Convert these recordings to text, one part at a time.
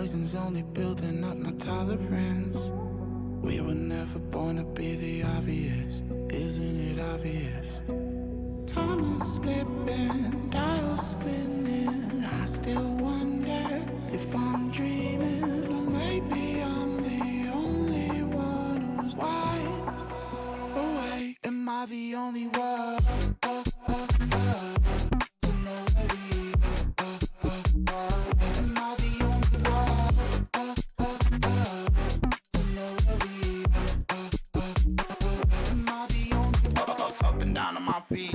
poison's only building up my tolerance. We were never born to be the obvious, isn't it obvious? Time is slipping, dials spinning. I still wonder if I'm dreaming, or maybe I'm the only one who's wide awake. Am I the only one? To know where we are. Am I the only one? To know where we are. Am I the only one? Up and down on my feet.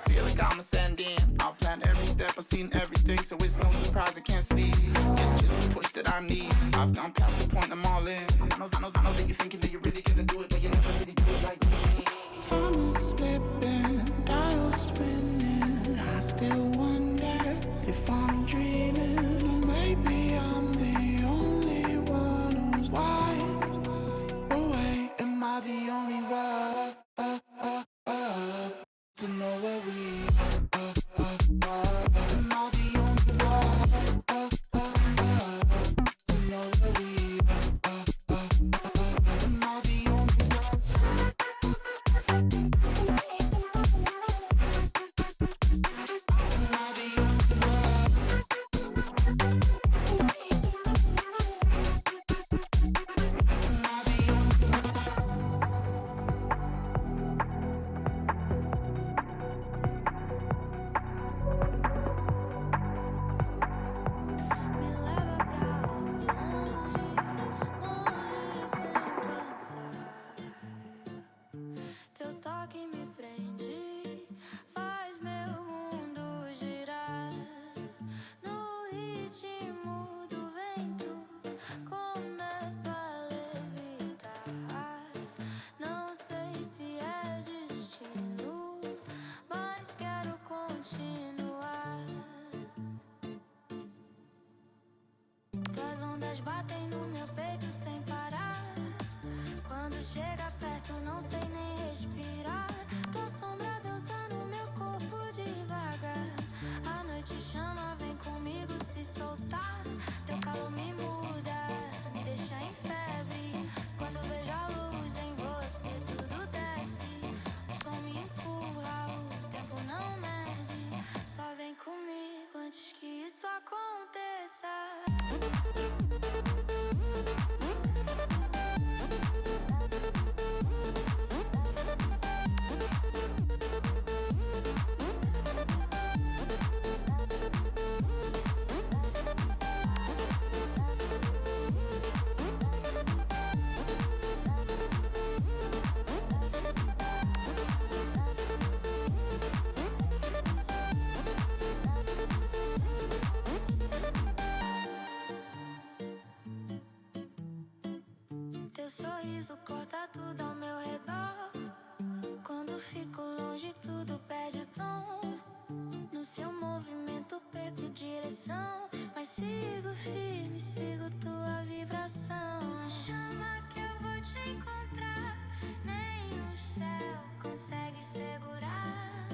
Feel like I'm ascending. I've planned every step, I've seen everything, so it's no surprise I can't sleep. It's just the push that I need. I've gone past the point, I'm all in. I know that you're thinking that you're really gonna do it, but you never really do it like me. Time is slipping, dials spinning. I still wonder if I'm dreaming, or maybe I'm the only one who's wide awake. Am I the only one? To know where we are. Am I the only one? To know where we are. Am I the only one? Am I the only one? Am I the only one? Me leva pra longe, longe sem pensar. Teu toque me prende, faz meu mundo girar. No ritmo do vento, começo a levitar. Não sei se é destino, mas quero continuar. Tuas ondas batem no meu peito sem parar. Quando chega perto não sei nem respirar. Tua sombra dança no meu corpo devagar. A noite chama, vem comigo se soltar. Teu calor me muda, me deixa em febre. Quando vejo a luz em você tudo desce. O som me empurra, o tempo não mede. Só vem comigo antes que isso aconteça. Teu sorriso corta tudo ao meu redor. Quando fico longe tudo perde o tom. No seu movimento perco direção, mas sigo firme, sigo tua vibração. Chama que eu vou te encontrar. Nem o céu consegue segurar.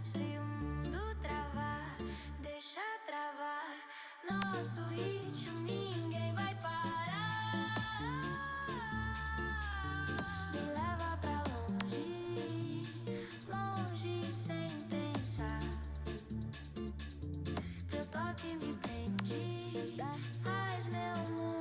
Se o mundo travar, deixa travar. Nosso ritmo ninguém vai parar. Me leva pra longe, longe sem pensar. Teu toque me prende, faz meu mundo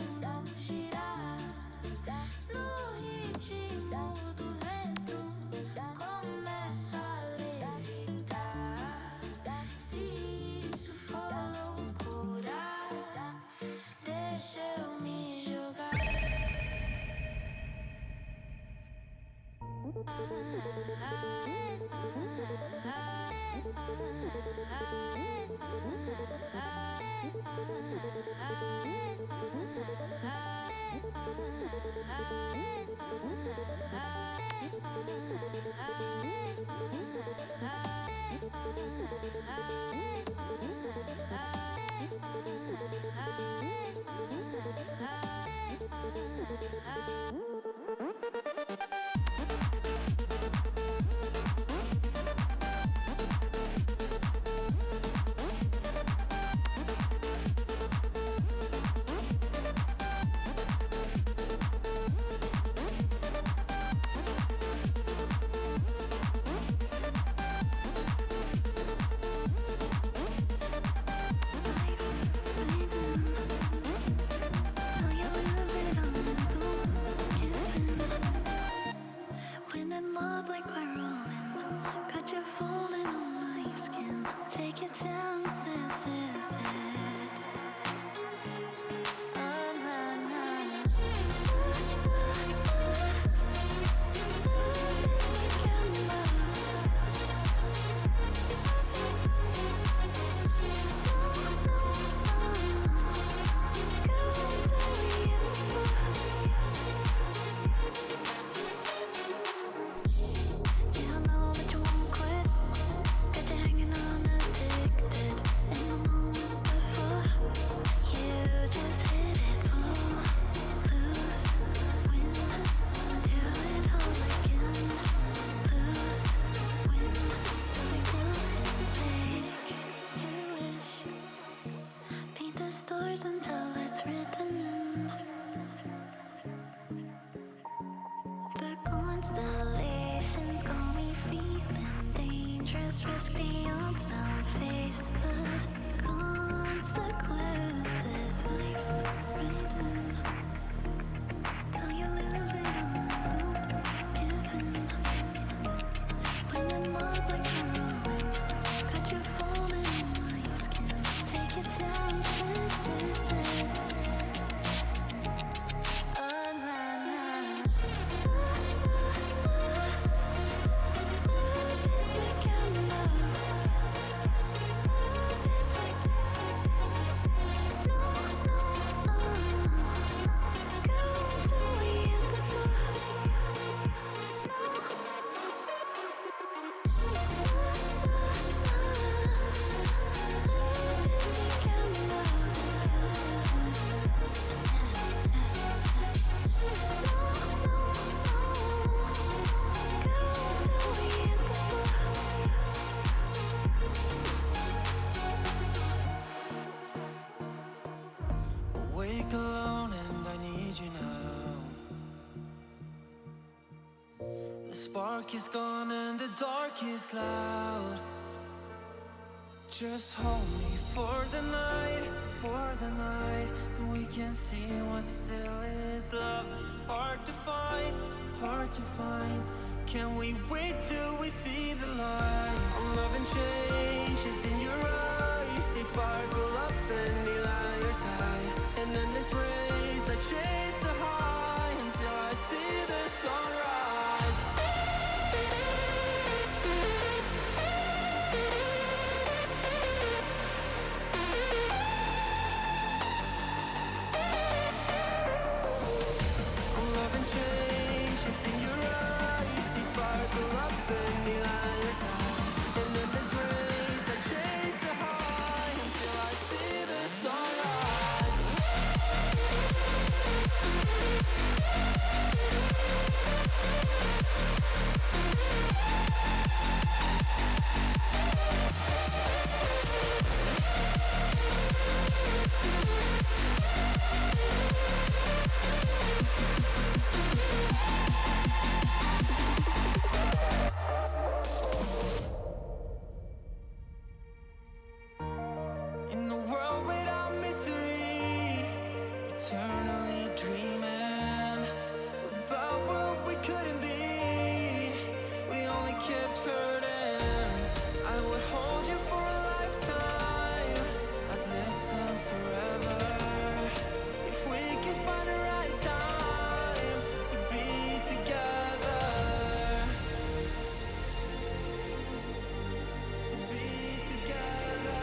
until it's written in. The constellations got me feeling dangerous, risk the unseen, face the consequences. Life written till you lose it all and don't give in. When I'm up like a ruin, got you falling in my skin. Take your chance, this is it. Oh, na, na. Love is like a love. Love is like no, no, go till we hit the floor. Awake alone and I need you now. The spark is gone and the dark is loud. Just hold me for the night, and we can see what still is. Love is hard to find, hard to find. Can we wait till we see the light? I'm loving change, it's in your eyes. They sparkle up, then they lie or tie. And in this race, I chase the high until I see the sunrise. I'm loving change, it's in your eyes. They sparkle up, then they lie or tie. And in this race, I chase the high until I see the sunrise. In a world without mystery, eternally dreaming about what we couldn't be. We only kept hurting. I would hold you for a lifetime. I'd listen forever. If we can find the right time to be together. Be together.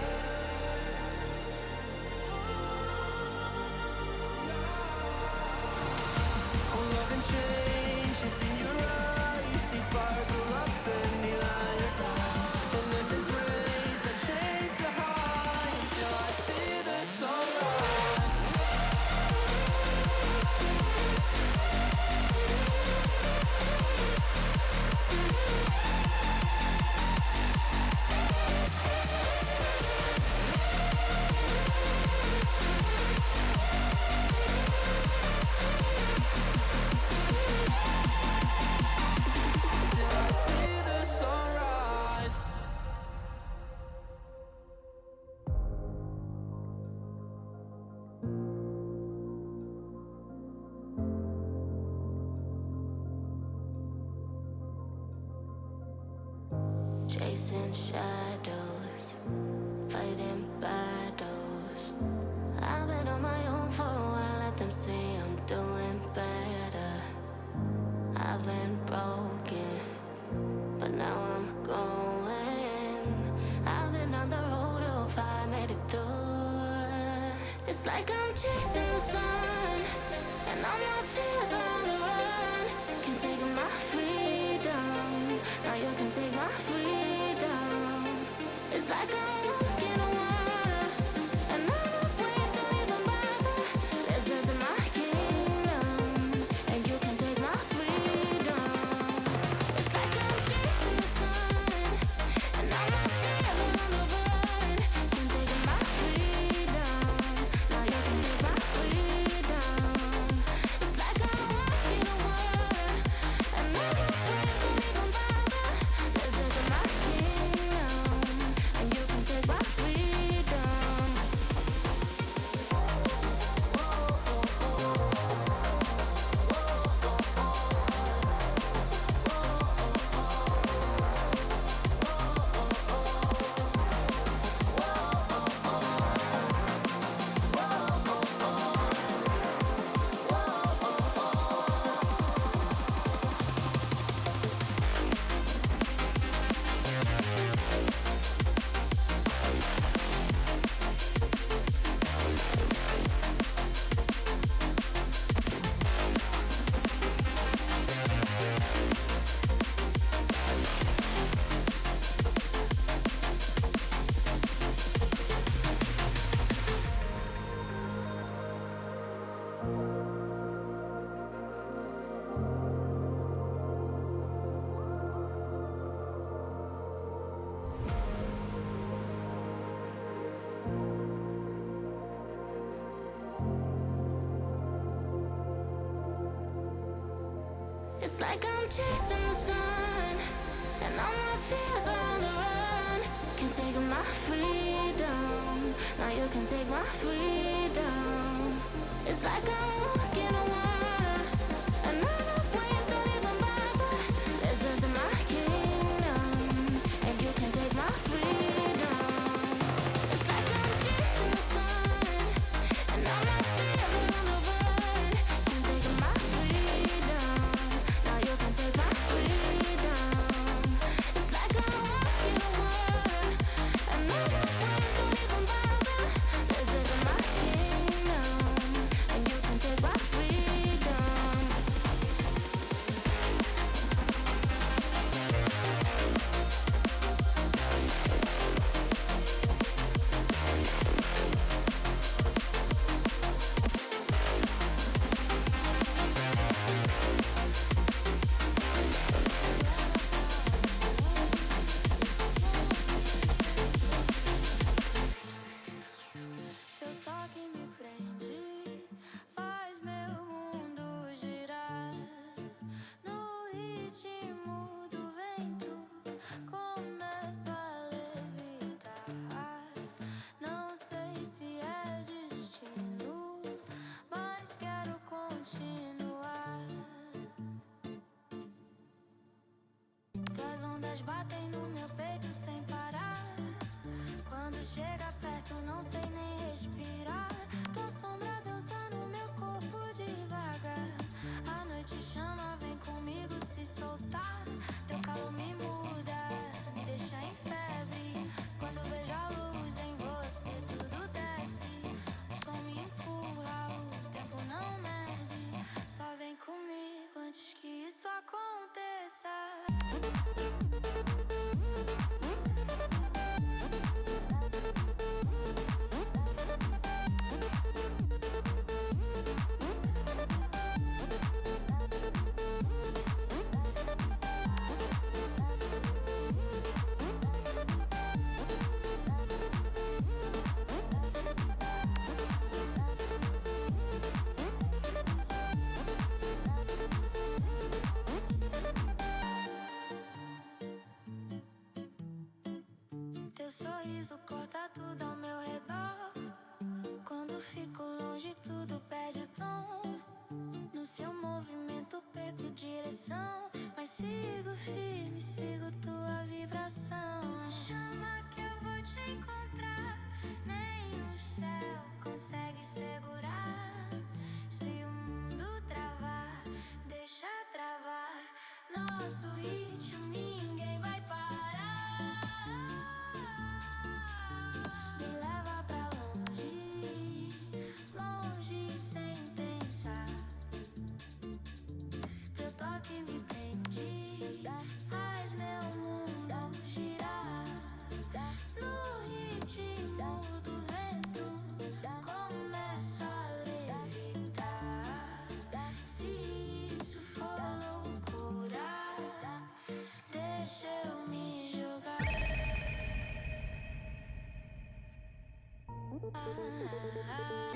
I'm loving change, it's in your eyes. They sparkle up, then they lie or die. And in this race, I chase the high until I see the sunrise. Till I see the sunrise. Chasing shadows, fighting battles. I've been on my own for a while, let them say I'm doing better. I've been broken, but now I'm going. I've been on the road of I made it through. It's like I'm chasing the sun, and all my fears are on the run. Can't take my freedom, now you can take my freedom. It's like I'm walking on water, and all the waves don't even bother. Listen to my kingdom, and you can take my freedom. It's like I'm chasing the sun, and all my fears are on the run. Can take my freedom, now you can take It's like I'm chasing the sun, and all my fears are on the run. Can't take my freedom, now you can take my freedom. It's like I'm walking on water, and all the waves don't even bother. Listen to my kingdom, and you can take my freedom. It's like I'm chasing the sun, and all my fears are on the run. Can't take my freedom, now you can take my freedom. It's like I'm walking on water, and all the waves don't even bother. Listen to my kingdom, and you can take my freedom. Teu toque me prende, faz meu mundo girar. No ritmo do vento, começo a levitar. Não sei se é destino, mas quero continuar. Tuas ondas batem no meu peito sem parar. Quando chega perto, não sei nem respirar. Tua sombra dança no meu corpo devagar. A noite chama, vem comigo se soltar. Teu calor me muda, me deixa em febre. Quando vejo a luz em você, tudo desce. O som me empurra, o tempo não mede. Só vem comigo antes que isso aconteça. Teu sorriso corta tudo ao meu redor. Quando fico longe, tudo perde o tom. No seu movimento perco direção, mas sigo firme, sigo tua vibração. Chama que eu vou te encontrar, nem o céu consegue segurar. Se o mundo travar, deixa travar. Nosso ritmo ninguém vai parar. Me leva pra longe, longe sem pensar. Teu toque me prende, faz meu mundo girar. No ritmo do vento, começo a levitar. Se isso for loucura, deixa eu me jogar. Ah,